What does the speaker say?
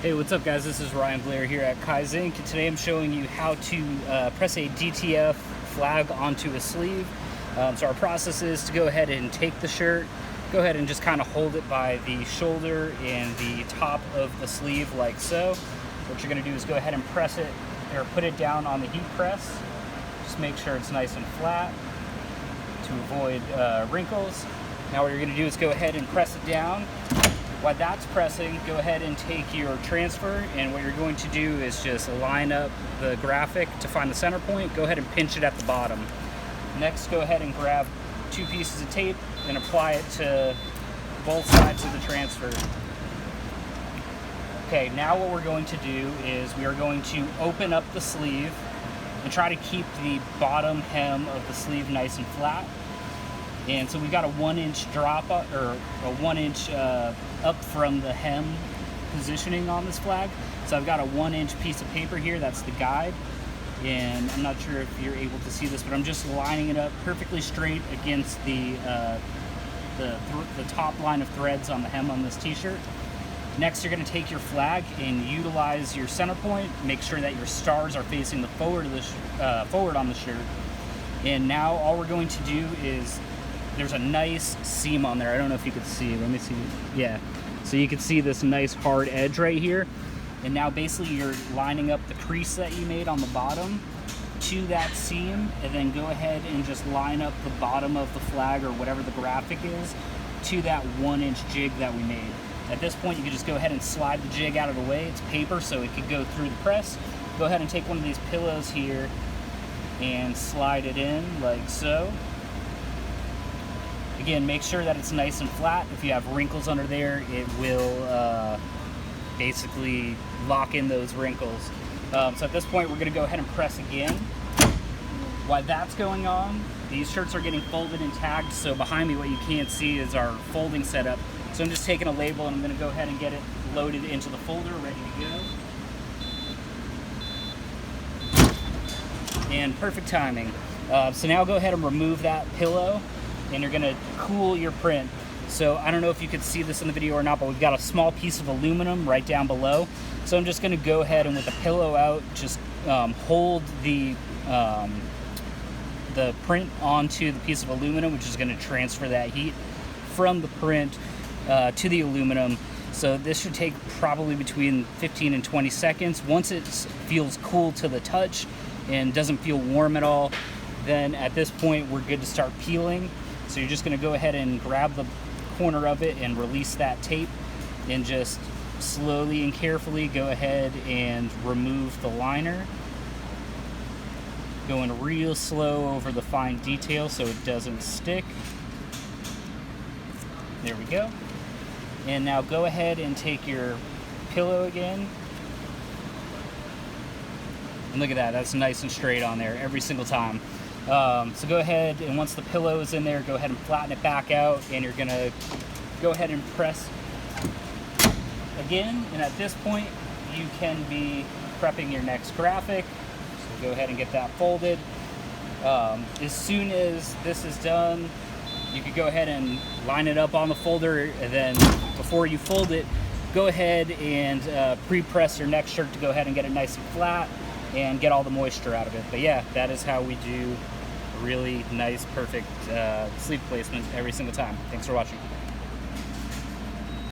Hey, what's up guys? This is Ryan Blair here at Kaizink. Today I'm showing you how to press a DTF flag onto a sleeve. So our process is to go ahead and take the shirt, go ahead and just kind of hold it by the shoulder and the top of the sleeve like so. What you're going to do is go ahead and press it or put it down on the heat press. Just make sure it's nice and flat to avoid wrinkles. Now what you're going to do is go ahead and press it down. While that's pressing, go ahead and take your transfer, and what you're going to do is just line up the graphic to find the center point. Go ahead and pinch it at the bottom. Next, go ahead and grab 2 pieces of tape and apply it to both sides of the transfer. Okay, now what we're going to do is we are going to open up the sleeve and try to keep the bottom hem of the sleeve nice and flat. And so we've got a 1-inch drop or a 1-inch up from the hem positioning on this flag. So I've got a 1-inch piece of paper here, that's the guide. And I'm not sure if you're able to see this, but I'm just lining it up perfectly straight against the top line of threads on the hem on this t-shirt. Next, you're going to take your flag and utilize your center point. Make sure that your stars are facing the forward on the shirt. And now all we're going to do is, there's a nice seam on there. I don't know if you could see. Let me see. Yeah. So you can see this nice hard edge right here. And now basically you're lining up the crease that you made on the bottom to that seam, and then go ahead and just line up the bottom of the flag or whatever the graphic is to that 1-inch jig that we made. At this point, you can just go ahead and slide the jig out of the way. It's paper, so it could go through the press. Go ahead and take one of these pillows here and slide it in like so. Again, make sure that it's nice and flat. If you have wrinkles under there, it will basically lock in those wrinkles. So at this point, we're going to go ahead and press again. While that's going on, these shirts are getting folded and tagged, so behind me what you can't see is our folding setup. So I'm just taking a label and I'm going to go ahead and get it loaded into the folder, ready to go. And perfect timing. So now go ahead and remove that pillow, and you're gonna cool your print. So I don't know if you could see this in the video or not, but we've got a small piece of aluminum right down below. So I'm just gonna go ahead and with the pillow out, just hold the print onto the piece of aluminum, which is gonna transfer that heat from the print to the aluminum. So this should take probably between 15 and 20 seconds. Once it feels cool to the touch and doesn't feel warm at all, then at this point we're good to start peeling. So you're just going to go ahead and grab the corner of it and release that tape, and just slowly and carefully go ahead and remove the liner. Going real slow over the fine detail so it doesn't stick. There we go. And now go ahead and take your pillow again. And look at that, that's nice and straight on there every single time. So go ahead, and once the pillow is in there, go ahead and flatten it back out, and you're gonna go ahead and press again. And at this point, you can be prepping your next graphic. So go ahead and get that folded. As soon as this is done, you could go ahead and line it up on the folder, and then before you fold it, go ahead and pre-press your next shirt to go ahead and get it nice and flat and get all the moisture out of it. But yeah, that is how we do really nice, perfect sleeve placement every single time. Thanks for watching.